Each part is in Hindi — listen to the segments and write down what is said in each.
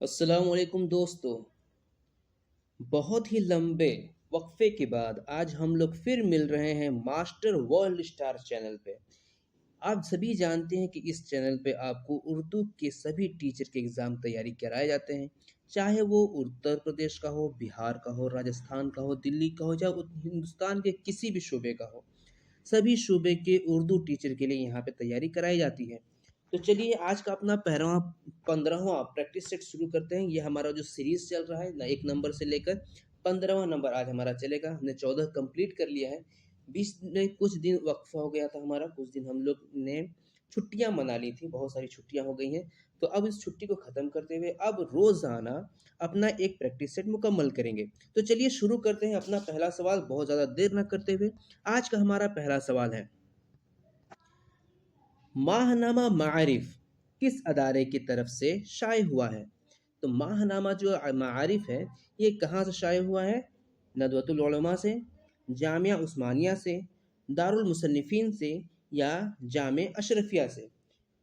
अस्सलाम वालेकुम दोस्तों। बहुत ही लंबे वक्फे के बाद आज हम लोग फिर मिल रहे हैं मास्टर वर्ल्ड स्टार चैनल पे। आप सभी जानते हैं कि इस चैनल पे आपको उर्दू के सभी टीचर के एग्ज़ाम तैयारी कराए जाते हैं, चाहे वो उत्तर प्रदेश का हो, बिहार का हो, राजस्थान का हो, दिल्ली का हो, चाहे हिंदुस्तान के किसी भी शूबे का हो। सभी शूबे के उर्दू टीचर के लिए यहाँ पे तैयारी कराई जाती है। तो चलिए आज का अपना पहला 15वां प्रैक्टिस सेट शुरू करते हैं। ये हमारा जो सीरीज़ चल रहा है ना, 1 नंबर से लेकर 15वां नंबर आज हमारा चलेगा। हमने 14 कंप्लीट कर लिया है। बीच में कुछ दिन वक़्फ़ा हो गया था हमारा, कुछ दिन हम लोग ने छुट्टियाँ मना ली थी, बहुत सारी छुट्टियाँ हो गई हैं। तो अब इस छुट्टी को ख़त्म करते हुए अब रोज़ाना अपना एक प्रैक्टिस सेट मुकम्मल करेंगे। तो चलिए शुरू करते हैं अपना पहला सवाल बहुत ज़्यादा देर ना करते हुए। आज का हमारा पहला सवाल है, माहनामा मारिफ किस अदारे की तरफ से शाये हुआ है? तो माहनामा जो मारिफ है, ये कहाँ से शाये हुआ है? नदवतुल उलमा से, जामिया उस्मानिया से, दारुल मुसन्निफीन से या जामे अशरफिया से।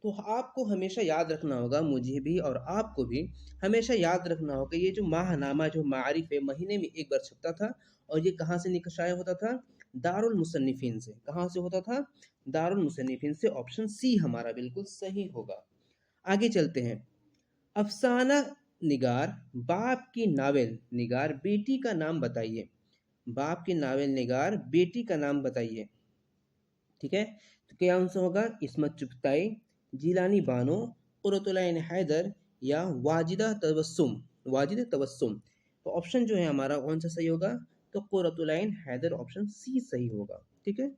तो आपको हमेशा याद रखना होगा, मुझे भी और आपको भी हमेशा याद रखना होगा, ये जो माहनामा जो मारिफ है महीने में एक बार छपता था और ये कहाँ से शाये होता था? दारुल मुसन्निफीन से। कहाँ से होता था? दारुल मुसन्निफीन से। ऑप्शन सी हमारा बिल्कुल सही होगा। आगे चलते हैं। अफसाना निगार बाप की नावेल निगार बेटी का नाम बताइए। बाप की नावेल निगार बेटी का नाम बताइए। ठीक है, तो क्या आंसर होगा? इस्मत चुगताई, जिलानी बानो, कुर्रतुल ऐन हैदर या वाजिदा तबस्सुम। वाजिद तबस्सुम। तो ऑप्शन जो है हमारा कौन सा सही होगा? तो कुर्रतुल ऐन हैदर ऑप्शन सी सही होगा। ठीक है,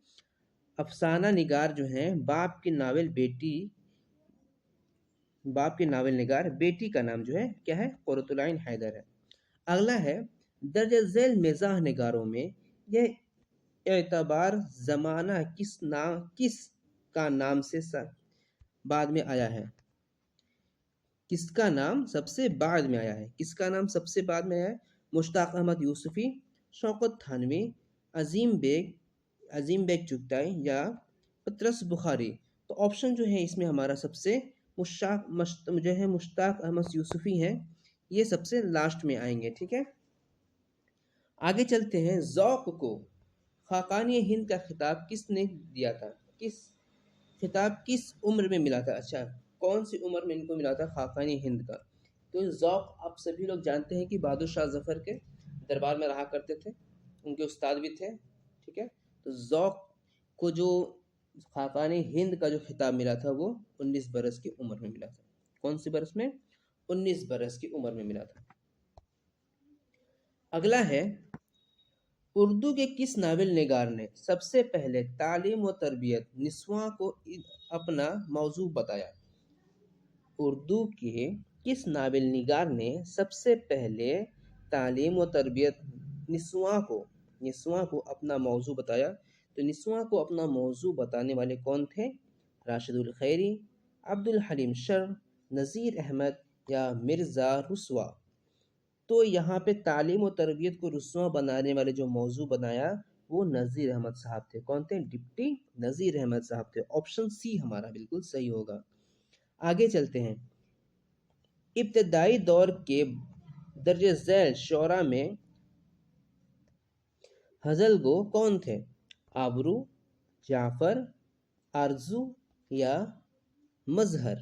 अफसाना निगार जो है बाप की नावल निगार बेटी का नाम जो है क्या है? कुर्रतुल ऐन हैदर है। अगला है, दर्ज झैल मिज़ाह निगारों में यह एतबार ज़माना किस का नाम से बाद में आया है? किसका नाम सबसे बाद में आया है? किसका नाम सबसे बाद में आया है? मुश्ताक अहमद यूसुफ़ी, शौकत थानवी, अज़ीम बेग चुगताई या पतरस बुखारी। तो ऑप्शन जो है इसमें हमारा सबसे मुश्ताक अहमद यूसुफ़ी हैं, ये सबसे लास्ट में आएंगे। ठीक है, आगे चलते हैं। ज़ौक़ को खाकानी हिंद का खिताब किसने दिया था? खिताब किस उम्र में मिला था? अच्छा, कौन सी उम्र में इनको मिला था खाकानी हिंद का? तो ज़ौक़ आप सभी लोग जानते हैं कि बहादुर शाह ज़फ़र के दरबार में रहा करते थे, उनके उस्ताद भी थे। ठीक है, तो ज़ौक़ को जो खाकानी हिंद का जो खिताब मिला था वो 19 बरस की उम्र में मिला था। कौन सी बरस में? 19 बरस की उम्र में मिला था। अगला है, उर्दू के किस नावल निगार ने सबसे पहले तालीम व तरबियत निस्वां को अपना मौजू बताया? उर्दू के किस नावल निगार ने सबसे पहले तालीम व तरबियत निस्वां को अपना मौजू बताया? तो निस्वां को अपना मौजू बताने वाले कौन थे? राशिदुल खैरी, अब्दुल हलीम शर, नज़ीर अहमद या मिर्ज़ा रुस्वा। तो यहाँ पे तालीम और तरबियत को रुस्वा बनाने वाले जो मौजू बनाया वो नज़ीर अहमद साहब थे। कौन थे? डिप्टी नज़ीर अहमद साहब थे। ऑप्शन सी हमारा बिल्कुल सही होगा। आगे चलते हैं। इब्तदाई दौर के दर्ज झैल शोरा में हज़ल गो कौन थे? आबरू, जाफ़र, आरजू या मजहर।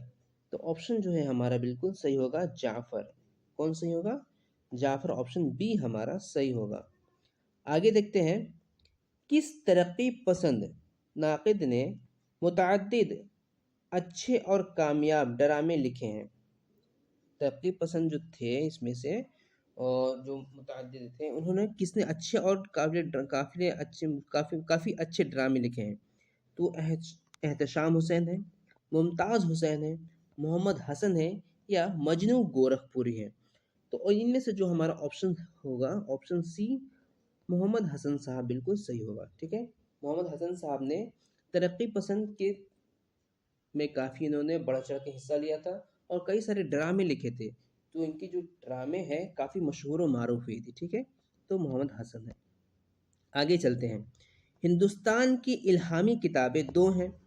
तो ऑप्शन जो है हमारा बिल्कुल सही होगा जाफ़र। कौन सही होगा? जाफ़र। ऑप्शन बी हमारा सही होगा। आगे देखते हैं। किस तरक्की पसंद नाक़िद ने मुतअद्दिद अच्छे और कामयाब ड्रामे लिखे हैं? तरक्की पसंद जो थे इसमें से और जो मुतअद्दिद थे, उन्होंने किसने अच्छे और काफ़ी अच्छे ड्रामे लिखे हैं? तो एहतशाम हुसैन है, मुमताज़ हुसैन है, मोहम्मद हसन है या मजनू गोरखपुरी है। तो इनमें से जो हमारा ऑप्शन होगा ऑप्शन सी मोहम्मद हसन साहब बिल्कुल सही होगा। ठीक है, मोहम्मद हसन साहब ने तरक्की पसंद के में काफ़ी इन्होंने बढ़ चढ़ के हिस्सा लिया था और कई सारे ड्रामे लिखे थे। तो इनकी जो ड्रामे हैं काफ़ी मशहूर और मारूफ हुई थी। ठीक है, तो मोहम्मद हसन है। आगे चलते हैं। हिंदुस्तान की इल्हामी किताबें दो हैं,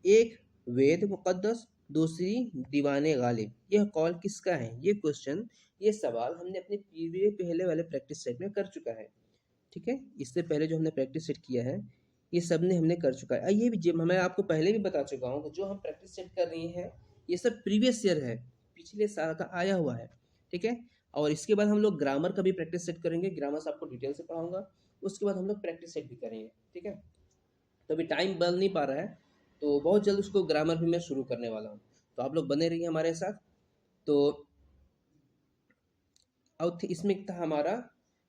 एक वेद मुक़द्दस, दूसरी दीवाने गालिब। यह कौल किसका है? ये क्वेश्चन, ये सवाल हमने अपने पहले वाले प्रैक्टिस सेट में कर चुका है। ठीक है, इससे पहले जो हमने प्रैक्टिस सेट किया है ये सब ने हमने कर चुका है। ये भी मैं आपको पहले भी बता चुका हूँ कि जो हम प्रैक्टिस सेट कर रहे हैं ये सब प्रीवियस ईयर है, पिछले साल का आया हुआ है। ठीक है, और इसके बाद हम लोग ग्रामर का भी प्रैक्टिस सेट करेंगे, ग्रामर से आपको डिटेल से पढ़ाऊंगा। उसके बाद हम लोग प्रैक्टिस सेट भी करेंगे। ठीक है, तो अभी टाइम बन नहीं पा रहा है, तो बहुत जल्द उसको ग्रामर भी मैं शुरू करने वाला हूँ, तो आप लोग बने रहिए हमारे साथ। तो और इसमें था हमारा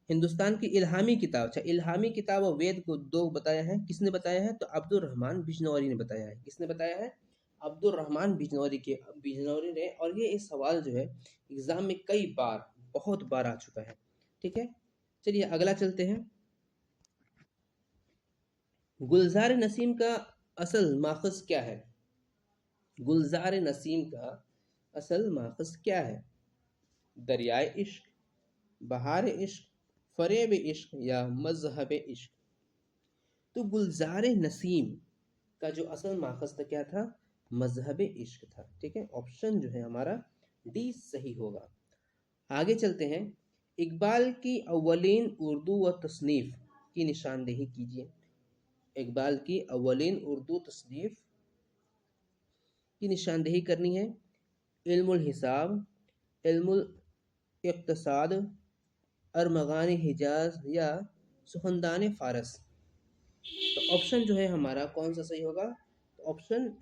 हिंदुस्तान की इल्हामी किताब। अच्छा, इल्हामी किताब और वेद को दो बताया है। किसने बताया है? तो अब्दुल रहमान बिजनौरी ने बताया है। किसने बताया है? अब्दुल रहमान बिजनौरी ने। और ये सवाल जो है एग्जाम में कई बार, बहुत बार आ चुका है। ठीक है, चलिए अगला चलते हैं। गुलजार नसीम का असल माखज क्या है? गुलजार नसीम का असल माखज क्या है? दरियाए इश्क, बहार इश्क, फरेब इश्क या मजहब इश्क? तो गुलजार नसीम का जो असल माखज था क्या था? मजहब इश्क था। ठीक है, ऑप्शन जो है हमारा डी सही होगा। आगे चलते हैं। इकबाल की अव्वलीन उर्दू व तसनीफ की निशानदेही कीजिए। इकबाल की अव्वलीन उर्दू तसनीफ की निशानदेही करनी है। इल्मुल हिसाब, इल्मुल इक्तसाद, अरमगान हिजाज या सुखनदान फारस? तो ऑप्शन जो है हमारा कौन सा सही होगा? तो ऑप्शन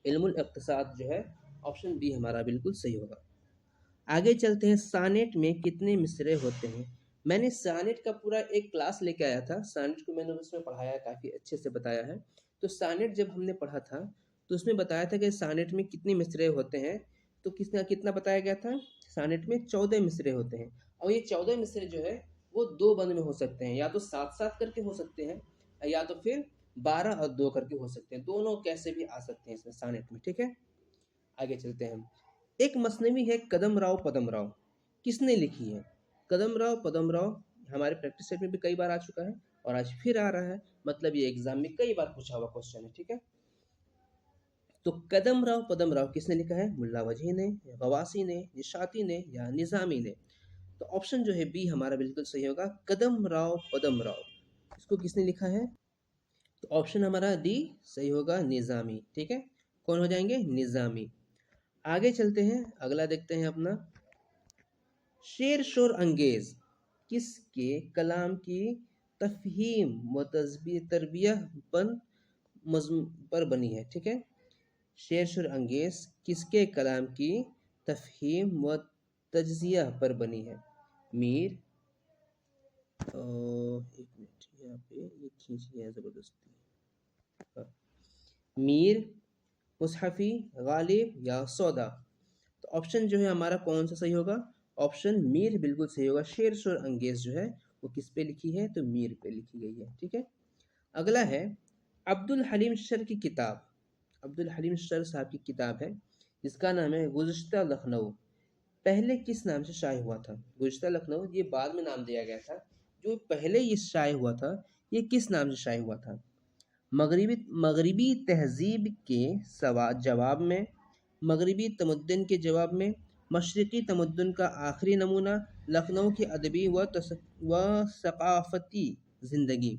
इल्मुल इक्तसाद जो है, ऑप्शन बी हमारा बिल्कुल सही होगा। आगे चलते हैं। सानेट में कितने मिसरे होते हैं? मैंने सानेट का पूरा एक क्लास लेके आया था, सानेट को मैंने उसमें पढ़ाया, काफ़ी अच्छे से बताया है। तो सानेट जब हमने पढ़ा था तो उसमें बताया था कि सानेट में कितने मिसरे होते हैं। तो कितना कितना बताया गया था? सानेट में 14 मिसरे होते हैं। और ये 14 मिसरे जो है वो दो बंद में हो सकते हैं, या तो साथ साथ करके हो सकते हैं, या तो फिर 12 और 2 करके हो सकते हैं। दोनों कैसे भी आ सकते हैं इसमें सानेट में। ठीक है, आगे चलते हैं। एक मसनवी है कदम राव पदम राव, किसने लिखी है? कदम राव पदम राव हमारे प्रैक्टिस सेट में भी कई बार आ चुका है और आज फिर आ रहा है, मतलब ये एग्जाम में कई बार पूछा हुआ क्वेश्चन है। ठीक है, तो कदम राव पदम राव किसने लिखा है? मुल्ला वजह ने, गवासी ने, निशाती ने या निज़ामी ने? तो ऑप्शन जो है बी हमारा बिल्कुल सही होगा, कदम राव पदम राव। इसको किसने लिखा है? तो ऑप्शन हमारा डी सही होगा, निज़ामी। ठीक है, कौन हो जाएंगे? निज़ामी। आगे चलते हैं, अगला देखते हैं अपना। शेर शोर अंगेज किसके कलाम की तफहीम व तरबियह पर बनी है? ठीक है, शेर शोर अंगेज किसके कलाम की तफहीम व तज्जिया पर बनी है? मीर, एक मिनट यहाँ पे ये खींच लिया है ज़बरदस्ती। हाँ, मीर, मुसहफ़ी, गालिब या सौदा? तो ऑप्शन जो है हमारा कौन सा सही होगा? ऑप्शन मीर बिल्कुल सही होगा। शेर शोर अंगेज जो है वो किस पे लिखी है? तो मीर पे लिखी गई है। ठीक है, अगला है अब्दुल हलीम शर की किताब। अब्दुल हलीम शर साहब की किताब है जिसका नाम है गुज़िश्ता लखनऊ, पहले किस नाम से शाये हुआ था? गुज़िश्ता लखनऊ ये बाद में नाम दिया गया था, जो पहले ये शाये हुआ था ये किस नाम से शाये हुआ था? मगरिबी तहजीब के जवाब में, मगरिबी तमद्दुन के जवाब में, मशरिकी तमद्दुन का आखिरी नमूना, लखनऊ की अदबी व सकाफ़ती ज़िंदगी?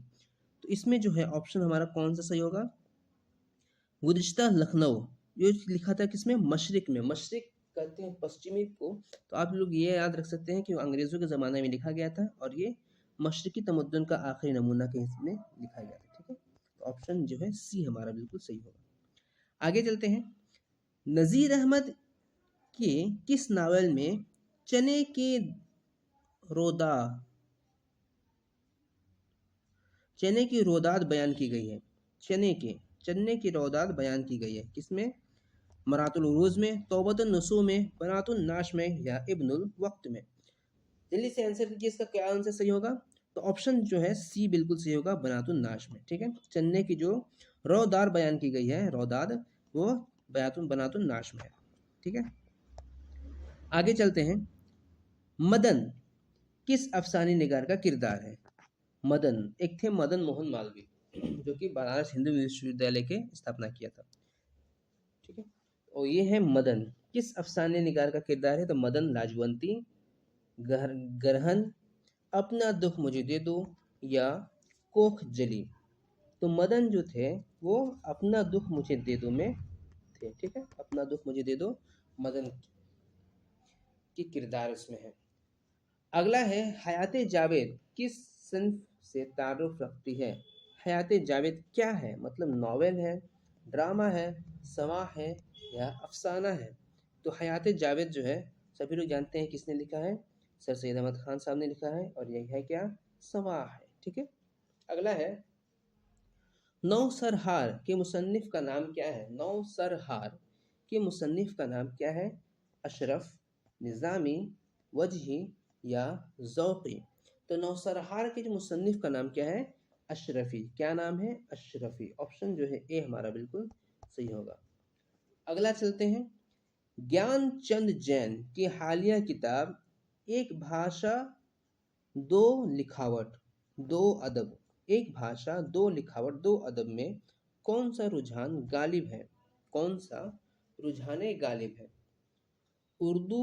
तो इसमें जो है ऑप्शन हमारा कौन सा सही होगा? गुज़िश्ता लखनऊ ये लिखा था किसमें? मशरिक में। मशरिक कहते हैं पश्चिमी को, तो आप लोग ये याद रख सकते हैं कि वो अंग्रेज़ों के ज़माने में लिखा गया था और ये मशरिकी तमद्दुन का आखिरी नमूना के इसमें लिखा गया था। ठीक है, तो ऑप्शन जो है सी हमारा बिल्कुल सही होगा। आगे चलते हैं। नज़ीर अहमद के किस नावल में चने के रोदा चने की रोदात बयान की गई है? चने की रोदात बयान की गई है किसमें? मरातुल उरूज में, तौबतुन नसूह में, बनातुन नाश में या इब्नुल वक्त में? जल्दी से आंसर कीजिए, इसका क्या आंसर सही होगा? तो ऑप्शन जो है सी बिल्कुल सही होगा, बनातुन नाश में। ठीक है, चन्ने की जो रौदार बयान की गई है, रौदाद, वो बनातुन नाश में है। ठीक है, आगे चलते हैं। मदन किस अफसानी निगार का किरदार है? मदन एक थे मदन मोहन मालवीय जो कि बनारस हिंदू विश्वविद्यालय के स्थापना किया था। ठीक है। और ये है मदन, किस अफसाने निगार का किरदार है? तो मदन लाजवंती, गरहन, अपना दुख मुझे दे दो, या कोख जली। तो मदन जो थे वो अपना दुख मुझे दे दो में थे, ठीक है, अपना दुख मुझे दे दो मदन की किरदार उसमें है। अगला है हयात जावेद किस सिन्फ से तारुफ रखती है? हयात जावेद क्या है? मतलब नॉवेल है, ड्रामा है, समा है, या अफसाना है? तो हयात जावेद जो है सभी लोग जानते हैं किसने लिखा है? सर सैयद अहमद खान साहब ने लिखा है, और यही है क्या? समा है, ठीक है। अगला है नौसरहार के मुसन्निफ का नाम क्या है? नौसरहार के मुसन्निफ का नाम क्या है? अशरफ, निज़ामी, वजही, या ज़ौक़ी? तो नौसरहार के जो मुसन्निफ का नाम क्या है? अशरफी। क्या नाम है? अशरफी। ऑप्शन जो है ए हमारा बिल्कुल सही होगा। अगला चलते हैं, ज्ञानचंद जैन की हालिया किताब एक भाषा दो लिखावट दो अदब, एक भाषा दो लिखावट दो अदब में कौन सा रुझान गालिब है? कौन सा रुझान गालिब है? उर्दू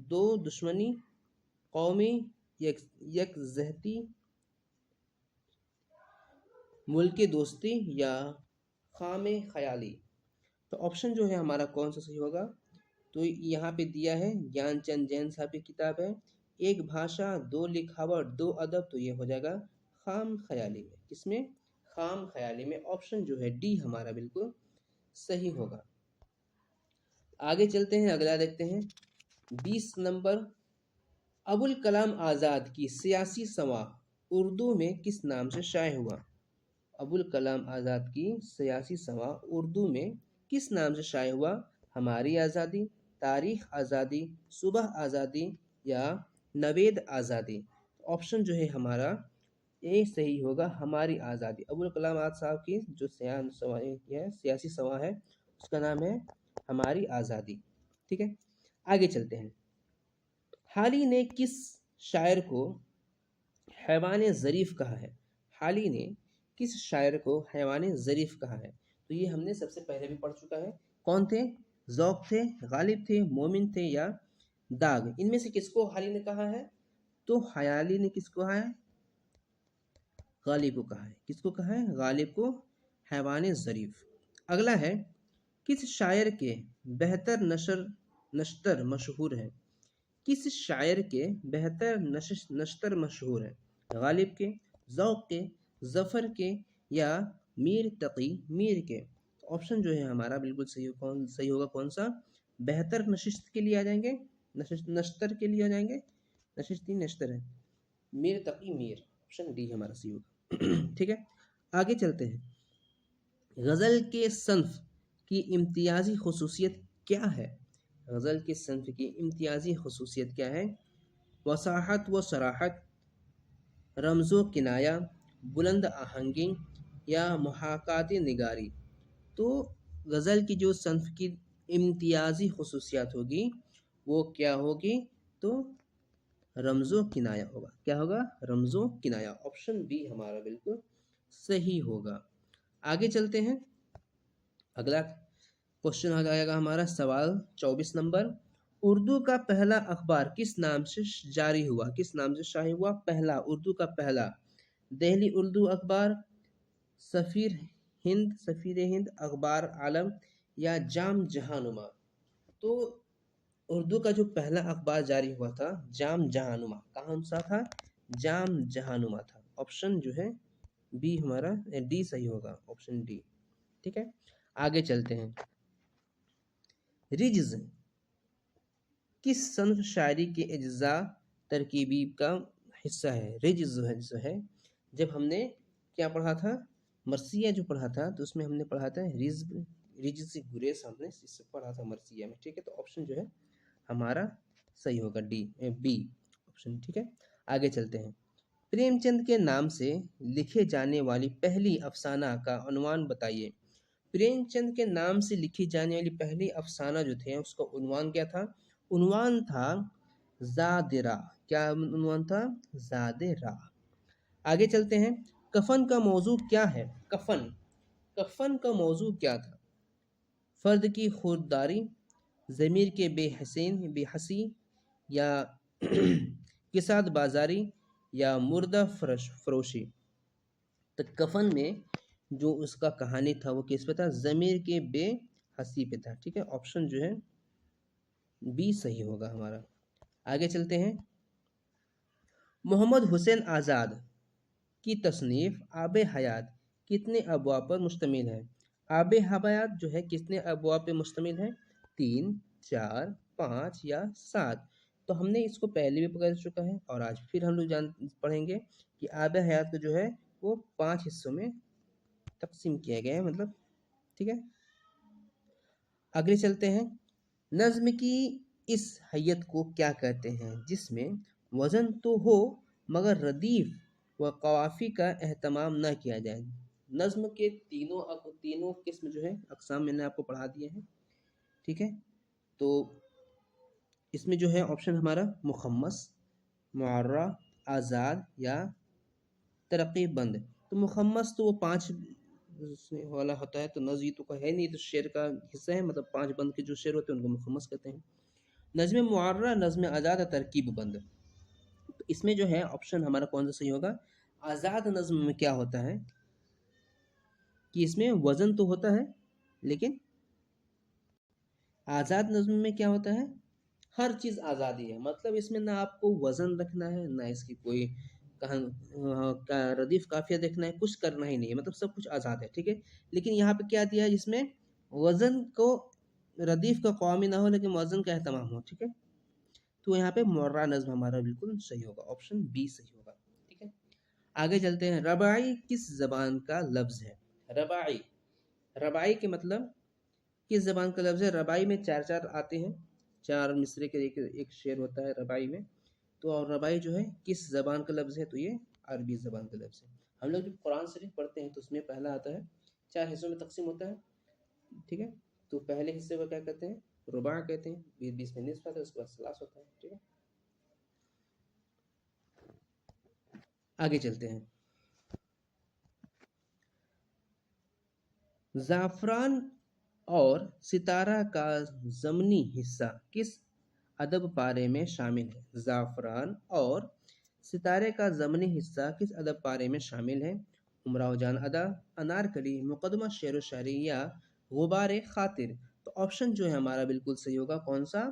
दो दुश्मनी, कौमी यकजहती, मुल्क दोस्ती, या खामे ख्याली? तो ऑप्शन जो है हमारा कौन सा सही होगा? तो यहाँ पे दिया है ज्ञानचंद जैन साहब की किताब है एक भाषा दो लिखावट दो अदब, तो ये हो जाएगा खाम ख्याली में। किसमें? खाम ख्याली में। ऑप्शन जो है डी हमारा बिल्कुल सही होगा। आगे चलते हैं, अगला देखते हैं 20 नंबर, अबुल कलाम आज़ाद की सियासी समा उर्दू में किस नाम से शाये हुआ? अबुल कलाम आज़ाद की सियासी समा उर्दू में किस नाम से शाये हुआ? हमारी आज़ादी, तारीख आज़ादी, सुबह आज़ादी, या नवेद आज़ादी? ऑप्शन जो है हमारा ए सही होगा, हमारी आज़ादी। अबुल कलाम आज़ाद साहब की जो सियासी समा है उसका नाम है हमारी आज़ादी, ठीक है। आगे चलते हैं, हाली ने किस शायर को हैवान ज़रीफ़ कहा है? हाली ने किस शायर को हैवान ज़रीफ़ कहा है? तो ये हमने सबसे पहले भी पढ़ चुका है। कौन थे? ज़ौक़ थे, गालिब थे, मोमिन थे, या दाग? इनमें से किसको हाली ने कहा है? तो हयाली ने किसको कहा है? गालिब को कहा है। किसको कहा है? गालिब को हैवान ज़रीफ़। अगला है किस शायर के बेहतर नश्तर मशहूर है? किस शायर के बेहतर नश्तर मशहूर है? गालिब के, ज़ौक़ के, ज़फ़र के, या मीर तक़ी मीर के? ऑप्शन जो है हमारा बिल्कुल सही होगा कौन सा? बेहतर नशिस्त के लिए आ जाएंगे, नश्तर के लिए आ जाएंगे, नशिस्ती नश्तर है, मीर तक़ी मीर। ऑप्शन डी हमारा सही होगा। ठीक है, आगे चलते हैं, गज़ल के सन्फ़ की इम्तियाज़ी ख़ुसूसियत क्या है? गज़ल के सन्फ़ की इम्तियाज़ी ख़ुसूसियत क्या है? वसाहत व सराहत, रमज़ो किनाया, बुलंद आहंगी, या मुहाकात निगारी? तो गज़ल की जो सन्फ़ की इम्तियाज़ी ख़ुसूसियत होगी वो क्या होगी? तो रमज़ो किनाया होगा। क्या होगा? रमज़ो किनाया। ऑप्शन बी हमारा बिल्कुल सही होगा। आगे चलते हैं, अगला क्वेश्चन आ जाएगा हमारा सवाल 24 नंबर, उर्दू का पहला अखबार किस नाम से जारी हुआ? किस नाम से शाये हुआ? पहला, उर्दू का पहला, दिल्ली उर्दू अखबार, सफ़ीर हिंद, अखबार आलम, या जाम जहानुमा? तो उर्दू का जो पहला अखबार जारी हुआ था जाम जहानुमा, कौन सा था? जाम जहानुमा था। ऑप्शन जो है बी हमारा डी सही होगा, ऑप्शन डी, ठीक है। आगे चलते हैं, रिज्ज़ किस सन्फ़ शायरी के अज्जा तरकीबी का हिस्सा है? रिज्ज़ जो है जब हमने क्या पढ़ा था, मरसिया जो पढ़ा था, तो उसमें हमने पढ़ा था रिज्ज़ से गुरेज, हमने इससे पढ़ा था मरसिया में, ठीक है। तो ऑप्शन जो है हमारा सही होगा डी बी ऑप्शन, ठीक है। आगे चलते हैं, प्रेमचंद के नाम से लिखे जाने वाली पहली अफसाना का उन्वान बताइए। प्रेमचंद के नाम से लिखी जाने वाली पहली अफसाना जो थे उसका उन्वान क्या था? उन्वान था ज़ादिरा। क्या उन्वान था? ज़ादिरा। आगे चलते हैं, कफन का मौजू क्या है? कफन का मौजू क्या था? फ़र्द की खुददारी, ज़मीर के बेहसी या किसाद बाज़ारी या मुर्दा फरोशी। तो कफन में जो उसका कहानी था वो किस पे था? ज़मीर के बेहसी पे था। ठीक है, ऑप्शन जो है बी सही होगा हमारा। आगे चलते हैं। मोहम्मद हुसैन आज़ाद की तसनीफ़ आब हयात कितने अबवाब पर मुश्तमिल है? आब हयात जो है कितने अबवाब पे मुश्तमिल है? 3, 4, 5 या 7। तो हमने इसको पहले भी पकड़ चुका है और आज फिर हम लोग पढ़ेंगे कि आब हयात को जो है वो 5 हिस्सों में तकसीम किया गया है, मतलब। ठीक है, आगे चलते हैं। नज़्म की इस हैयत को क्या कहते हैं जिसमें वज़न तो हो मगर रदीफ व कवाफ़ी का एहतमाम न किया जाए? नज़्म के तीनों किस्म जो है अक़साम मैंने आपको पढ़ा दिए हैं। ठीक है, तो इसमें जो है ऑप्शन हमारा मुखम्मस, मुअर्रा, आज़ाद या तरक़ीबंद। तो मुखम्मस तो वो 5 वाला होता है, तो नज़्म तो का है नहीं, तो शेर का हिस्सा है, मतलब 5 बंद के जो शेर होते हैं उनको मुखम्मस कहते हैं। नज़्म मुअर्रा, नज़्म आज़ाद, तरकीब बंद। तो इसमें जो है ऑप्शन हमारा कौन सा सही होगा? आज़ाद नज़्म में क्या होता है कि इसमें वज़न तो होता है, लेकिन आज़ाद नज़्म में क्या होता है? हर चीज़ आज़ादी है, मतलब इसमें ना आपको वज़न रखना है, ना इसकी कोई का रदीफ़ काफ़िया देखना है, कुछ करना ही नहीं है, मतलब सब कुछ आज़ाद है। ठीक है, लेकिन यहाँ पे क्या दिया है जिसमें वज़न को रदीफ़ का क़वामी ना हो लेकिन वज़न का एहतमाम हो। ठीक है, तो यहाँ पे मुअर्रा नज़्म हमारा बिल्कुल सही होगा, ऑप्शन बी सही होगा। ठीक है, आगे चलते हैं। रबाई किस ज़बान का लफ्ज़ है? रबाई, रबाई के मतलब किस ज़बान का लफ्ज़ है? रबाई में 4-4 आते हैं, 4 मिसरे के एक शेर होता है रबाई में। तो और रबाई जो है किस ज़बान का लफ्ज़ है? तो ये अरबी ज़बान का लफ्ज़ है। हम लोग जब कुरान शरीफ पढ़ते हैं तो उसमें पहला आता है, 4 हिस्सों में तक़सीम होता है। ठीक है, तो पहले हिस्से को क्या कहते हैं? रुबा कहते हैं, बीच में निस्फ़ आता है, उसके बाद सलास होता है। ठीक है, आगे चलते हैं। ज़ाफ़रान और सितारा का ज़मनी हिस्सा किस अदब पारे में शामिल है? ज़ाफ़रान और सितारे का ज़मनी हिस्सा किस अदब पारे में शामिल है? उमराव जान अदा, अनारकली, मुक़दमा शेर व शायरी या गुबार ख़ातिर। तो ऑप्शन जो है हमारा बिल्कुल सही होगा, कौन सा?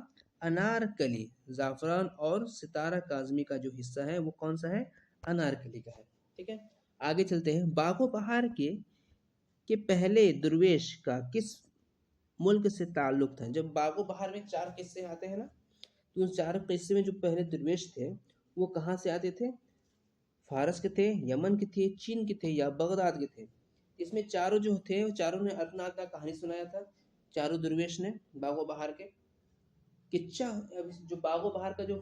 अनारकली। ज़ाफ़रान और सितारा काज़मी का जो हिस्सा है वो कौन सा है? अनारकली का है। ठीक है, आगे चलते हैं। बाग़ो बहार के पहले दुर्वेश का किस मुल्क से ताल्लुक़ था? जब बाग़ो बहार में 4 किस्से आते हैं ना, तो उन 4 किस्से में जो पहले दरवेश थे वो कहाँ से आते थे? फ़ारस के थे, यमन के थे, चीन के थे या बगदाद के थे? इसमें चारों जो थे वो चारों ने अपना अपना कहानी सुनाया था, चारों दरवेश ने बाग़ो बहार के किच्चा। अब जो बाग़ो बहार का जो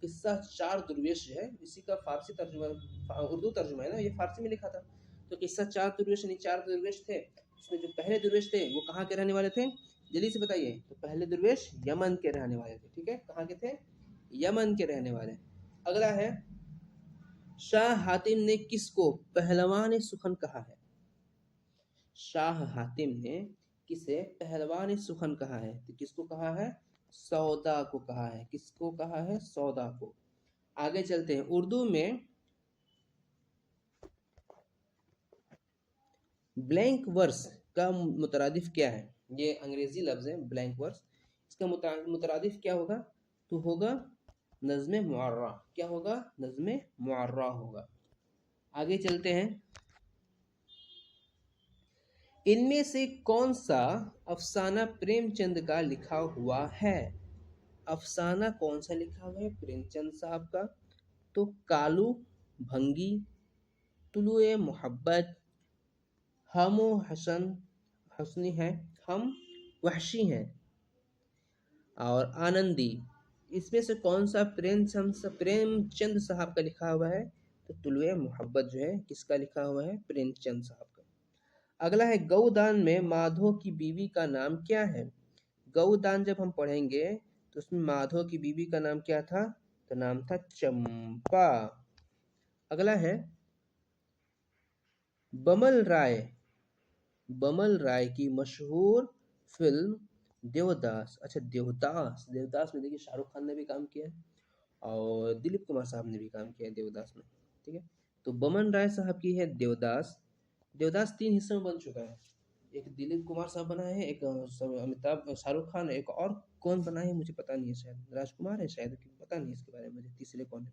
किस्सा 4 दरवेश है, इसी का फ़ारसी तर्जुमा, उर्दू तर्जुमा है ना, ये फ़ारसी में लिखा था। तो किस्सा 4 दरवेश यानी 4 दरवेश थे, इसमें जो पहले दरवेश थे वो कहाँ के रहने वाले थे? जल्दी से बताइए। तो पहले दरवेश यमन के रहने वाले थे। ठीक है, कहाँ के थे? यमन के रहने वाले। अगला है, शाह हातिम ने किसको पहलवान सुखन कहा है? शाह हातिम ने किसे पहलवान सुखन कहा है? तो किसको कहा है? सौदा को कहा है। किसको कहा है? सौदा को। आगे चलते हैं। उर्दू में ब्लैंक वर्स का मुतरादिफ क्या है? ये अंग्रेजी लफ्ज़ है ब्लैंक वर्स, इसका मुतरादिफ क्या होगा? तो होगा नज़्म मुअर्रा। क्या होगा? नज़्म मुअर्रा होगा। आगे चलते हैं। इनमें से कौन सा अफसाना प्रेमचंद का लिखा हुआ है? अफसाना कौन सा लिखा हुआ है प्रेमचंद साहब का? तो कालू भंगी, तुलुए मोहब्बत, हमो हसन हसनी है, हम वहशी हैं और आनंदी। इसमें से कौन सा प्रेमचंद साहब का लिखा हुआ है? तो तुलुए मोहब्बत जो है किसका लिखा हुआ है? प्रेमचंद साहब का। अगला है, गौदान में माधो की बीवी का नाम क्या है? गौदान जब हम पढ़ेंगे तो उसमें माधो की बीवी का नाम क्या था? तो नाम था चंपा। अगला है, बमल राय की मशहूर फिल्म देवदास। अच्छा, देवदास, देवदास में देखिए शाहरुख खान ने भी काम किया है और दिलीप कुमार साहब ने भी काम किया है देवदास में। ठीक है, तो बमन राय साहब की है देवदास। देवदास 3 हिस्सों में बन चुका है। एक दिलीप कुमार साहब बनाए हैं, एक अमिताभ शाहरुख खान, एक और कौन बना है मुझे पता नहीं है, शायद राजकुमार है शायद, पता नहीं इसके बारे में मुझे, तीसरे कौन है।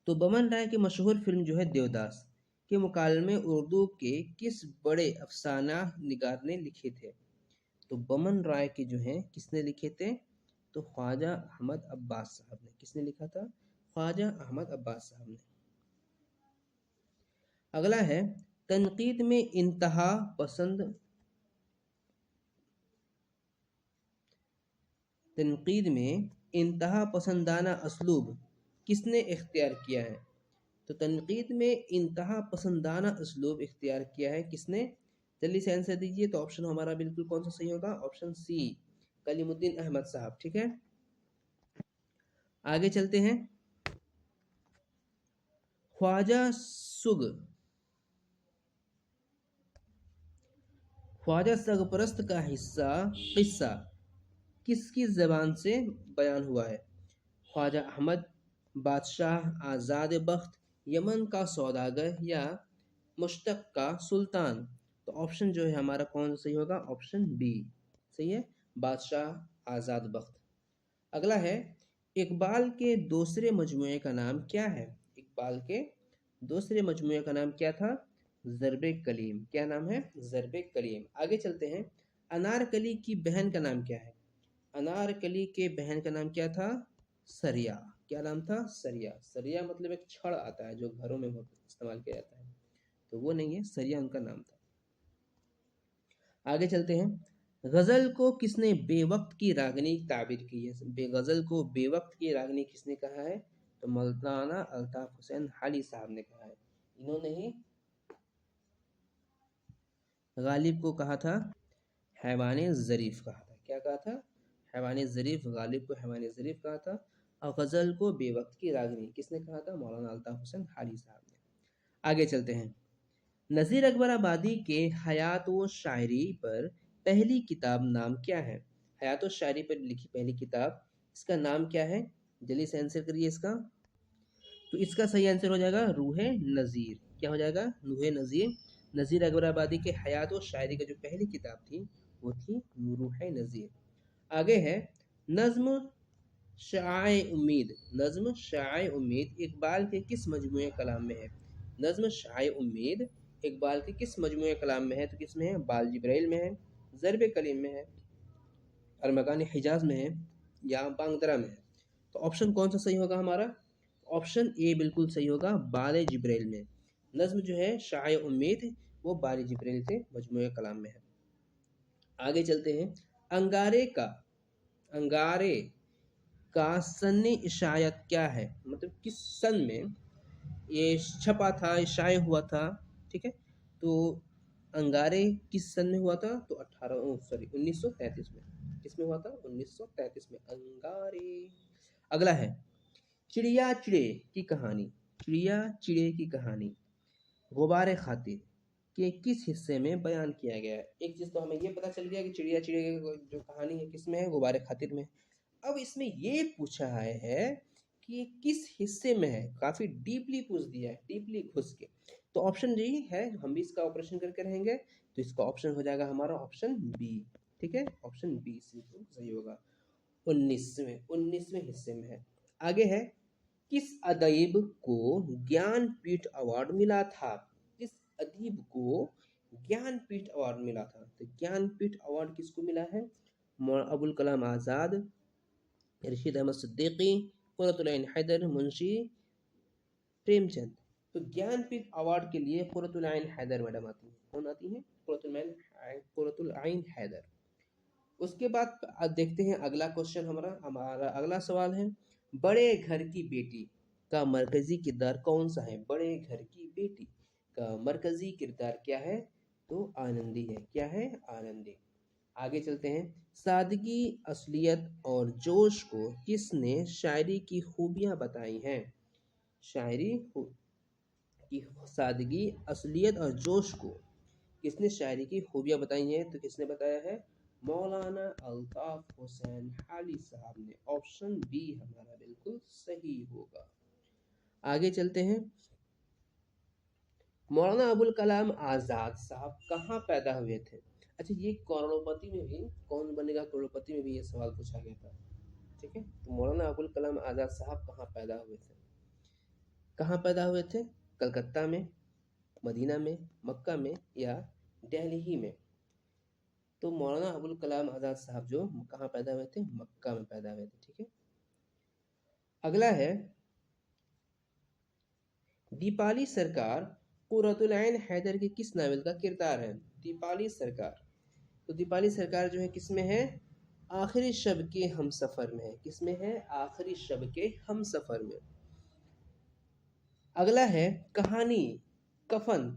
तो बमन राय की मशहूर फिल्म जो है देवदास के मुकालमे उर्दू के किस बड़े अफसाना निगार ने लिखे थे? तो बमन राय के जो हैं किसने लिखे थे? तो ख्वाजा अहमद अब्बास साहब ने। किसने लिखा था? ख्वाजा अहमद अब्बास साहब ने। अगला है, तनकीद में इंतहा पसंद, तनकीद में इंतहा पसंदाना असलूब किसने इख्तियार किया है? तो तनकीद में इंतहा पसंदाना असलूब इख्तियार किया है किसने? जल्दी से आंसर दीजिए। तो ऑप्शन हमारा बिल्कुल कौन सा सही होगा? ऑप्शन सी, कलीमुद्दीन अहमद साहब। ठीक है, आगे चलते हैं। ख्वाजा सुग, ख्वाजा सरपरस्त का किस्सा किसकी ज़बान से बयान हुआ है? ख्वाजा अहमद, बादशाह आज़ाद बख्त, यमन का सौदागर या मुश्तक का सुल्तान? तो ऑप्शन जो है हमारा कौन सा सही होगा? ऑप्शन बी सही है, बादशाह आज़ाद बख्त। अगला है, इकबाल के दूसरे मजमूए का नाम क्या है? इकबाल के दूसरे मजमूए का नाम क्या था? ज़रबे कलीम। क्या नाम है? ज़रबे कलीम। आगे चलते हैं, अनारकली की बहन का नाम क्या है? अनारकली के बहन का नाम क्या था? सरिया। क्या नाम था? सरिया। सरिया मतलब एक छड़ आता है जो घरों में इस्तेमाल किया जाता है, तो वो नहीं है, सरिया उनका नाम था। आगे चलते हैं, गज़ल को किसने बेवक्त की रागनी ताबीर की है? गज़ल को बेवक्त की रागनी किसने कहा है? तो मौलाना अल्ताफ हुसैन हाली साहब ने कहा है। इन्होंने ही गालिब को कहा था हैवाने ज़रीफ़ कहा था। क्या कहा था? हैवाने ज़रीफ़। गालिब को हैवाने ज़रीफ़ कहा था। और गज़ल को बेवक्त की रागनी किसने कहा था? मौलाना अल्ताफ हुसैन हाली साहब ने। आगे चलते हैं, नज़ीर अकबर आबादी के हयात व शायरी पर पहली किताब नाम क्या है? हयात व शायरी पर लिखी पहली किताब, इसका नाम क्या है? जल्दी से आंसर करिए इसका। तो इसका सही आंसर हो जाएगा रूहे नज़ीर। क्या हो जाएगा? रूहे नज़ीर। नज़ीर अकबर आबादी के हयात व शायरी की जो पहली किताब थी वो थी रूहे नज़ीर। आगे है, नज़्म शाए उम्मीद। नज़्म शाए उम्मीद इकबाल के किस मजमूए कलाम में है? नज़्म शाए उम्मीद इकबाल के किस मजमूए कलाम में है? तो किस में है? बाल जिब्राइल में है, ज़रब कलीम में है, अरमगान हिजाज में है, या बांगदरा में है? तो ऑप्शन कौन सा सही होगा हमारा? ऑप्शन ए बिल्कुल सही होगा, बाल जिब्राइल में। नज़्म जो है शाए उम्मीद वो बाल जिब्राइल के मजमूए कलाम में है। आगे चलते हैं, अंगारे का, अंगारे का सन इशायत क्या है? मतलब किस सन में ये छपा था, शाये हुआ था? ठीक है, तो अंगारे किस सन में हुआ था? तो 1933 में। किसमें हुआ था? 1933 में अंगारे। अगला है, चिड़िया चिड़े की कहानी, चिड़िया चिड़े की कहानी गुबार खातिर के किस हिस्से में बयान किया गया है? एक चीज़ तो हमें ये पता चल गया कि चिड़िया चिड़े की जो कहानी है किसमें है? गुबार खातिर में। अब इसमें ये पूछा है कि ये किस हिस्से में है, काफी डीपली पूछ दिया है, डीपली घुस के। तो ऑप्शन जी है, हम भी इसका ऑपरेशन करके रहेंगे, तो इसका ऑप्शन हो जाएगा हमारा ऑप्शन बी। ठीक है, ऑप्शन बी सही होगा। 19वें हिस्से में है। आगे है, किस अदीब को ज्ञानपीठ अवार्ड मिला था? किस अदीब को ज्ञानपीठ अवार्ड मिला था? तो ज्ञानपीठ अवार्ड किसको मिला है? अबुल कलाम आज़ाद, रशीद अहमद सिद्दीकी, क़ुर्रतुल ऐन हैदर, मुंशी प्रेमचंद। तो ज्ञानपीठ अवार्ड के लिए क़ुर्रतुल ऐन हैदर मैडम आती हैं। कौन आती हैं? क़ुर्रतुल ऐन हैदर। उसके बाद अब देखते हैं अगला क्वेश्चन। हमारा अगला सवाल है, बड़े घर की बेटी का मरकजी किरदार कौन सा है? बड़े घर की बेटी का मरकजी किरदार क्या है? तो आनंदी है। क्या है? आनंदी। आगे चलते हैं, सादगी, असलियत और जोश को किसने शायरी की खूबियाँ बताई हैं? शायरी की सादगी, असलियत और जोश को किसने शायरी की खूबियाँ बताई हैं? तो किसने बताया है? मौलाना अल्ताफ हुसैन हाली साहब ने। ऑप्शन बी हमारा बिल्कुल सही होगा। आगे चलते हैं। मौलाना अबुल कलाम आज़ाद साहब कहाँ पैदा हुए थे? अच्छा, ये करोड़पति में भी, कौन बनेगा करोड़पति में भी ये सवाल पूछा गया था। ठीक है, तो मौलाना अबुल कलाम आज़ाद साहब कहाँ पैदा हुए थे? कहाँ पैदा हुए थे? कलकत्ता में, मदीना में, मक्का में या दिल्ली में? तो मौलाना अबुल कलाम आज़ाद साहब जो कहाँ पैदा हुए थे? मक्का में पैदा हुए थे। ठीक है, अगला है, दीपाली सरकार कुर्रतुल ऐन हैदर के किस नावल का किरदार है? दीपाली सरकार, तो दीपाली सरकार जो है किसमें है? आखिरी शब के हम सफ़र में है। किसमें है? आखिरी शब के हम सफ़र में। अगला है, कहानी कफन,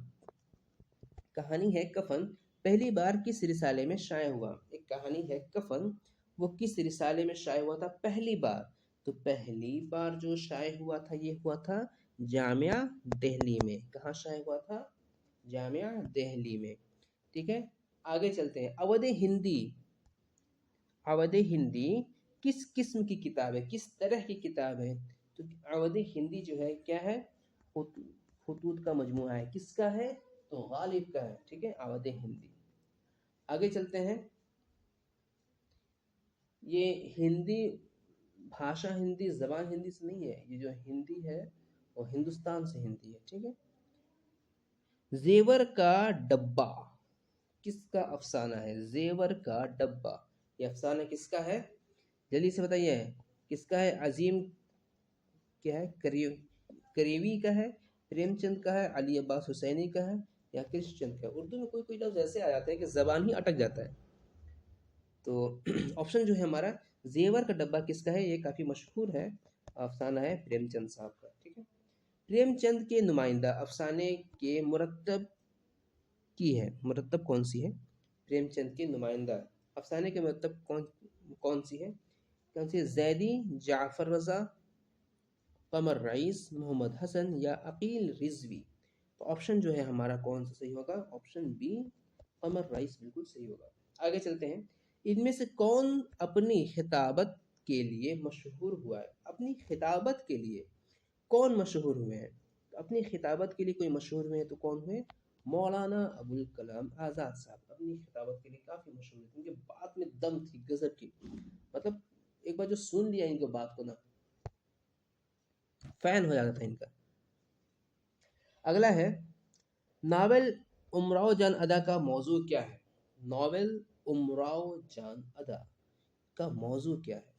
कहानी है कफन पहली बार किस रिसाले में शाये हुआ? एक कहानी है कफन, वो किस रिसाले में शाये हुआ था पहली बार? तो पहली बार जो शाये हुआ था ये हुआ था जामिया दिल्ली में। कहाँ शाये हुआ था? जामिया दिल्ली में। ठीक है, आगे चलते हैं। अवध हिंदी, अवध हिंदी किस किस्म की किताब है? किस तरह की किताब है? तो अवध हिंदी जो है क्या है? खुतूत का मजमुआ है। किसका है? तो गालिब का है। ठीक है, अवध हिंदी। आगे चलते हैं। ये हिंदी भाषा, हिंदी जबान हिंदी से नहीं है, ये जो हिंदी है वो हिंदुस्तान से हिंदी है। ठीक है, जेवर का डब्बा किसका अफसाना है? जेवर का डब्बा, ये अफसाना किसका है? जल्दी से बताइए, किसका है? अजीम क्या है? करीवी का है, प्रेमचंद का है, अली अब्बास हुसैनी का है या कृष्णचंद का? उर्दू में कोई कोई लफ्ज़ ऐसे आ जाते हैं कि ज़बान ही अटक जाता है। तो ऑप्शन जो है हमारा जेवर का डब्बा किसका है? ये काफ़ी मशहूर है, अफसाना है प्रेमचंद साहब का। ठीक है, प्रेमचंद के नुमाइंदा अफसाने के मुरत्तब की है, मुरत्तब कौन सी है? प्रेमचंद के नुमाइंदा अफसाने के मुरत्तब कौन कौन सी है? कौन सी? जैदी, जाफ़र रज़ा, कमर रईस, मोहम्मद हसन या अकील रिजवी? तो ऑप्शन जो है हमारा कौन सा सही होगा? ऑप्शन बी कमर रईस बिल्कुल सही होगा। आगे चलते हैं। इनमें से कौन अपनी खिताबत के लिए मशहूर हुआ है? अपनी खिताबत के लिए कौन मशहूर हुए हैं? तो अपनी खिताबत के लिए कोई मशहूर हुए हैं तो कौन हुए? मौलाना अबुल कलाम आज़ाद साहब अपनी खिताबत के लिए काफ़ी मशहूर है। उनके बात में दम थी गजब की, मतलब एक बार जो सुन लिया इनकी बात को ना, फैन हो जाता था इनका। अगला है, नावल उमराव जान अदा का मौजू क्या है? नावल उमराव जान अदा का मौजू क्या है?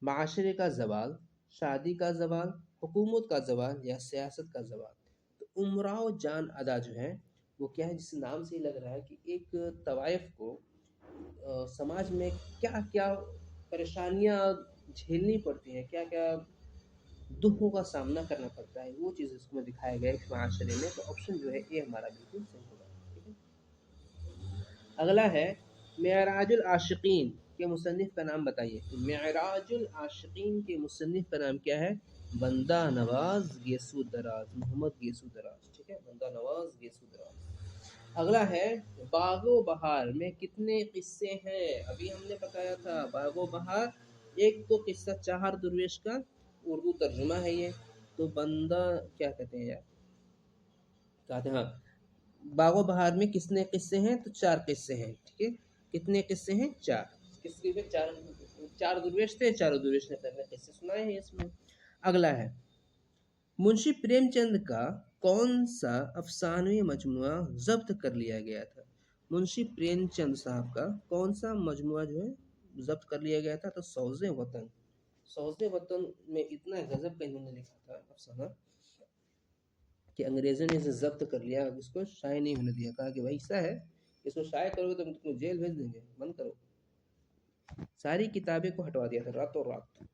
माशरे का जवाल, शादी का जवाल, हुकूमत का जवाल या सियासत का जवाल? तो उमराव जान अदा जो है वो क्या है? जिस नाम से ही लग रहा है कि एक तवाइफ को समाज में क्या क्या परेशानियां झेलनी पड़ती हैं, क्या क्या दुखों का सामना करना पड़ता है, वो चीज़ इसमें दिखाया गया है इस माशरे में। तो ऑप्शन जो है ये हमारा बिल्कुल सही होगा। ठीक है, अगला है, मेराजुल आशिकीन के मुसन्निफ का नाम बताइए। तो मेराजुल आशिकीन के मुसन्निफ का नाम क्या है? बंदा नवाज गेसू दराज, मोहम्मद गेसू दराज। ठीक है, बंदा नवाज गेसू दराज। अगला है, बागो बहार में कितने किस्से हैं? अभी हमने बताया था बागो बहार, एक तो किस्सा चाहर दुर्वेश का, उर्दू तर्जुमा है ये। तो बंदा क्या कहते हैं यार, कहते हैं हाँ, बागो बहार में कितने किस्से हैं? तो 4 किस्से हैं। ठीक है, कितने किस्से हैं? 4। किसके भी 4 4 दुर्वेश थे, चारों दुर्वेश ने अपने किस्से सुनाए हैं इसमें। अगला है, मुंशी प्रेमचंद का कौन सा अफसानवी मजमुआ जब्त कर लिया गया था? मुंशी प्रेमचंद साहब का कौन सा मजमुआ जो है जब्त कर लिया गया था? तो सौज़े वतन। सौज़े वतन में इतना गजब का इन्होंने लिखा था अफसाना कि अंग्रेज़ों ने इसे जब्त कर लिया, अब इसको शाये नहीं होने दिया। कहा कि भाई ऐसा है, इसको शाये करोगे तो हम तुमको जेल भेज देंगे, बंद करो। सारी किताबें को हटवा दिया था रातों रात।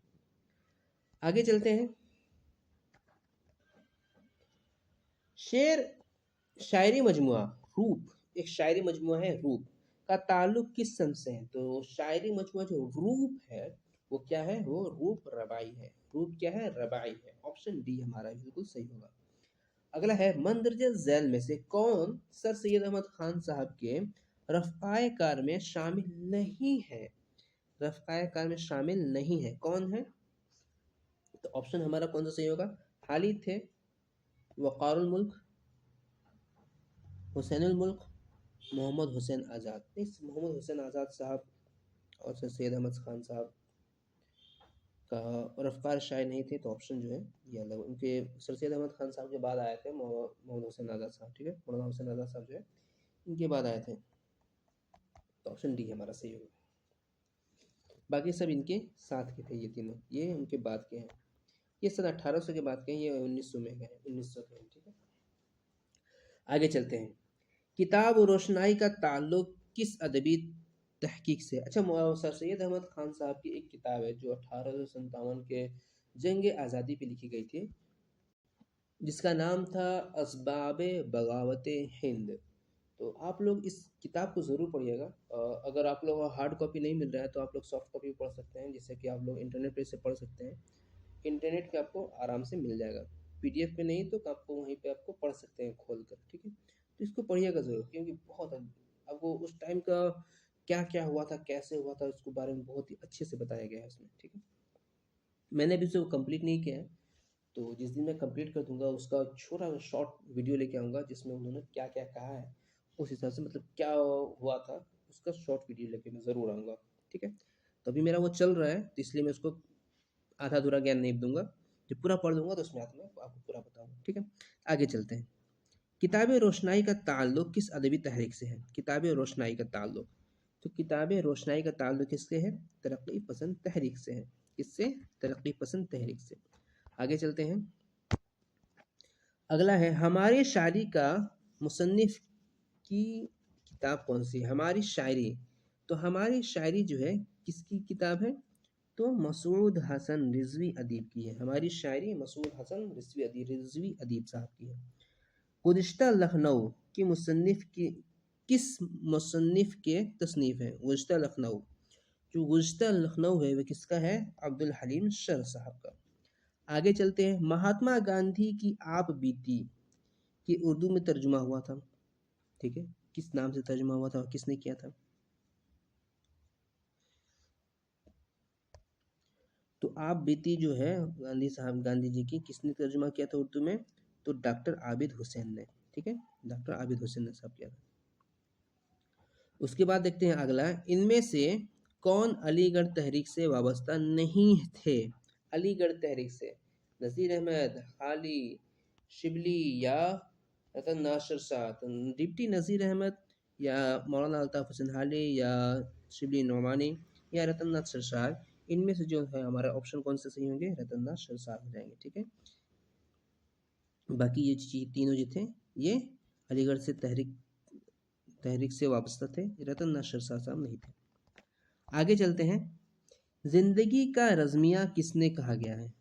आगे चलते हैं। शेर शायरी मजमुआ रूप, एक शायरी मजमुआ है रूप, का ताल्लुक किस सन से है? तो शायरी मजमुआ जो रूप है वो क्या है? वो रूप रबाई है। रूप क्या है? रबाई है। ऑप्शन डी हमारा बिल्कुल सही होगा। अगला है मंदरजा झैल में से कौन सर सैयद अहमद खान साहब के रफ़ाए कार में शामिल नहीं है? रफ़ाए कार में शामिल नहीं है, कौन है? तो ऑप्शन हमारा कौन सा सही होगा? खालिद थे, वक़ारुल मुल्क, हुसैनुल मुल्क, मोहम्मद हुसैन आज़ाद। इस मोहम्मद हुसैन आज़ाद साहब और सर सैयद अहमद खान साहब का रफ्तार शायर नहीं थे, तो ऑप्शन जो है ये अलग। उनके सर सैयद अहमद खान साहब के बाद आए थे मोहम्मद हुसैन आज़ाद साहब, ठीक है, मौलाना हुसैन आज़ाद साहब जो है इनके बाद आए थे, तो ऑप्शन डी हमारा सही होगा। बाकी सब इनके साथ के थे, ये तीनों ये उनके बाद के हैं। ये सन 1800 के बाद के हैं, ये 1900 में गए, 1900 के हैं, ठीक है। आगे चलते हैं। किताब और रोशनाई का ताल्लुक किस अदबी तहकीक से? अच्छा, सर सैयद अहमद खान साहब की एक किताब है जो 1857 के जंग आज़ादी पे लिखी गई थी, जिसका नाम था असबाब बगावत हिंद। तो आप लोग इस किताब को ज़रूर पढ़िएगा। अगर आप लोग हार्ड कॉपी नहीं मिल रहा है तो आप लोग सॉफ्ट कॉपी पढ़ सकते हैं, जैसे कि आप लोग इंटरनेट पे से पढ़ सकते हैं। इंटरनेट पे आपको आराम से मिल जाएगा, पीडीएफ पे नहीं तो आपको वहीं पे आपको पढ़ सकते हैं खोल कर, ठीक है। तो इसको पढ़िएगा ज़रूर, क्योंकि बहुत आपको उस टाइम का क्या क्या हुआ था, कैसे हुआ था, उसके बारे में बहुत ही अच्छे से बताया गया है इसमें, ठीक है। मैंने अभी उसे कंप्लीट नहीं किया है, तो जिस दिन मैं कंप्लीट कर दूंगा उसका छोटा सा शॉर्ट वीडियो लेके आऊँगा, जिसमें उन्होंने क्या क्या कहा है उस हिसाब से, मतलब क्या हुआ था उसका शॉर्ट वीडियो लेके मैं ज़रूर आऊँगा, ठीक है। तो अभी मेरा वो चल रहा है, तो इसलिए मैं उसको आधा अधूरा ज्ञान नहीं दूंगा। जब पूरा पढ़ दूंगा तो उसमें आता मैं आपको पूरा बताऊंगा, ठीक है। आगे चलते हैं। किताब रोशनाई का ताल्लुक किस अदबी तहरीक से है? किताब रोशनाई का ताल्लुक, तो किताब रोशनाई का ताल्लुक किससे है? तरक्की पसंद तहरीक से है। किससे? तरक्की पसंद तहरीक से। आगे चलते हैं। अगला है हमारी शायरी का मुसन्निफ की किताब कौन सी है? हमारी शायरी, तो हमारी शायरी जो है किसकी किताब है? तो मसूद हसन रिजवी अदीब की है। हमारी शायरी मसूद हसन रिजवी अदीब साहब की है। गुज़िश्ता लखनऊ की मुसन्निफ की किस मुसन्निफ के तसनीफ़ है? गुज़िश्ता लखनऊ, जो गुज़िश्ता लखनऊ है वह किसका है? अब्दुल हलीम शर साहब का। आगे चलते हैं। महात्मा गांधी की आप बीती की उर्दू में तर्जुमा हुआ था, ठीक है, किस नाम से तर्जुमा हुआ था और किसने किया था? तो आप बीती जो है गांधी जी की किसने तर्जुमा किया था उर्दू में? तो डॉक्टर आबिद हुसैन ने, ठीक है, डॉक्टर आबिद हुसैन ने साहब किया था। उसके बाद देखते हैं अगला, इनमें से कौन अलीगढ़ तहरीक से वाबस्ता नहीं थे? अलीगढ़ तहरीक से नज़ीर अहमद, हाली, शिबली या रतन नासिर शाह। तो डिप्टी नज़ीर अहमद या मौलाना अल्ताफ़ हुसैन हाली या शिबली नोमानी या रतन नासिर शाह, इनमें से जो है हमारा ऑप्शन कौन से सही होंगे? रतन नासिर शाह हो जाएंगे, ठीक है। बाकी ये तीनों जो थे ये अलीगढ़ से तहरीक से वाबस्ता थे, रतन नासिर शाह साहब नहीं थे। आगे चलते हैं। जिंदगी का रज़मिया किसने कहा गया है?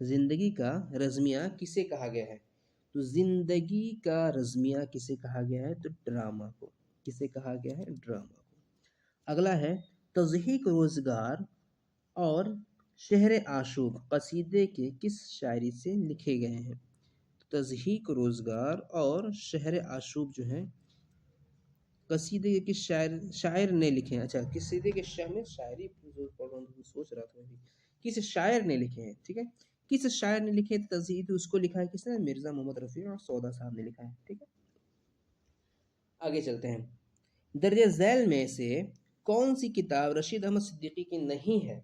जिंदगी का रज़मिया किसे कहा गया है? तो जिंदगी का रज़मिया किसे कहा गया है? तो ड्रामा को। किसे कहा गया है? ड्रामा को। अगला है तज़हीक रोज़गार और शहर आशूब कसीदे के किस शायरी से लिखे गए हैं? तज़हीक रोज़गार और शहर आशूब जो है कसीदे के किस शायर ने लिखे हैं? अच्छा, कसीदे के शायर में शायरी पढ़ रहा हूँ, सोच रहा था मैं भी किस शायर ने लिखे हैं, ठीक है। किस शायर ने लिखे तज़हीक, उसको लिखा है किसने? मिर्ज़ा मोहम्मद रफ़ी और सौदा साहब ने लिखा है, ठीक है। आगे चलते हैं। दर्ज झैल में से कौन सी किताब रशीद अहमद सिद्दीकी की नहीं है?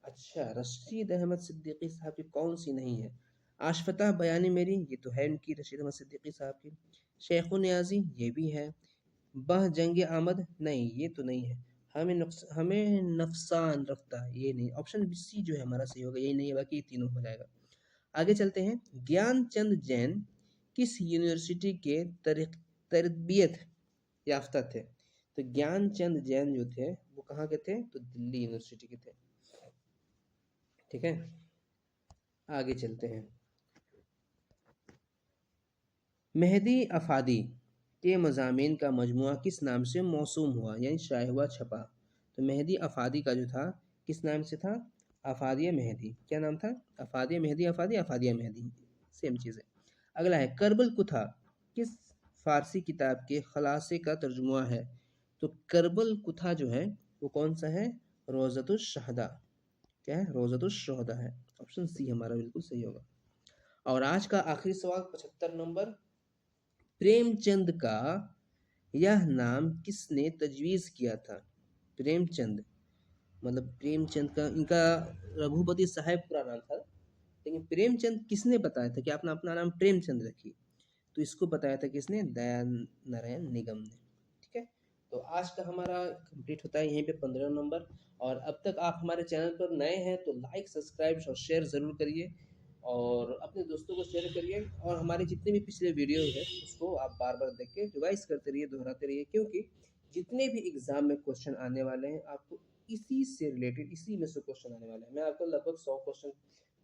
अच्छा, रशीद अहमद सिद्दीकी साहब की कौन सी नहीं है? आशफता बयानी मेरी, ये तो है उनकी, रशीद अहमद सिद्दीकी साहब की। शेख न्याजी, ये भी है। बह जंग आमद, नहीं ये तो नहीं है। हमें नफसान रखता है, ये नहीं। ऑप्शन सी जो है हमारा सही होगा, यही नहीं है, बाकी तीनों हो जाएगा। आगे चलते हैं। ज्ञानचंद जैन किस यूनिवर्सिटी के तरबियत याफ्ता थे? तो ज्ञानचंद जैन जो थे वो कहाँ के थे? तो दिल्ली यूनिवर्सिटी के थे, ठीक है। आगे चलते हैं। मेहदी अफादी के मज़ामीन का मजमुआ किस नाम से मौसूम हुआ, यानी शाये हुआ, छपा? तो मेहदी अफादी का जो था किस नाम से था? अफादिया मेहदी, क्या नाम था? अफादिया मेहदी, अफादिया मेहदी, सेम चीज़ है। अगला है करबल कुथा किस फारसी किताब के खलासे का तर्जुमा है? तो करबल कुथा जो है वो कौन सा है? रोज़तुश शहदा। क्या है? रोज़तुश शहदा है। ऑप्शन सी हमारा बिल्कुल सही होगा। और आज का आखिरी सवाल 75 नंबर, प्रेमचंद का यह नाम किसने तजवीज़ किया था? प्रेमचंद मतलब प्रेमचंद का, इनका रघुपति साहब पूरा नाम था, लेकिन प्रेमचंद किसने बताया था कि आपने अपना नाम प्रेमचंद रखिए? तो इसको बताया था किसने? दयान नारायण निगम ने। ठीक है, तो आज का हमारा कंप्लीट होता है यहीं पे 15 नंबर। और अब तक आप हमारे चैनल पर नए हैं तो लाइक, सब्सक्राइब और शेयर ज़रूर करिए, और अपने दोस्तों को शेयर करिए, और हमारे जितने भी पिछले वीडियो है उसको आप बार बार देख के रिवाइज करते रहिए, दोहराते रहिए, क्योंकि जितने भी एग्जाम में क्वेश्चन आने वाले हैं आपको इसी से रिलेटेड, इसी में से क्वेश्चन आने वाले हैं। मैं आपको लगभग 100 क्वेश्चन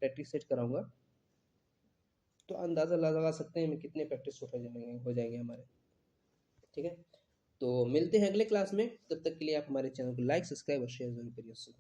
प्रैक्टिस सेट कराऊंगा, तो अंदाज़ा लगा सकते हैं कितने प्रैक्टिस हो जाएंगे हमारे। ठीक है, तो मिलते हैं अगले क्लास में, तब तक के लिए आप हमारे चैनल को लाइक, सब्सक्राइब और शेयर जरूर करिए।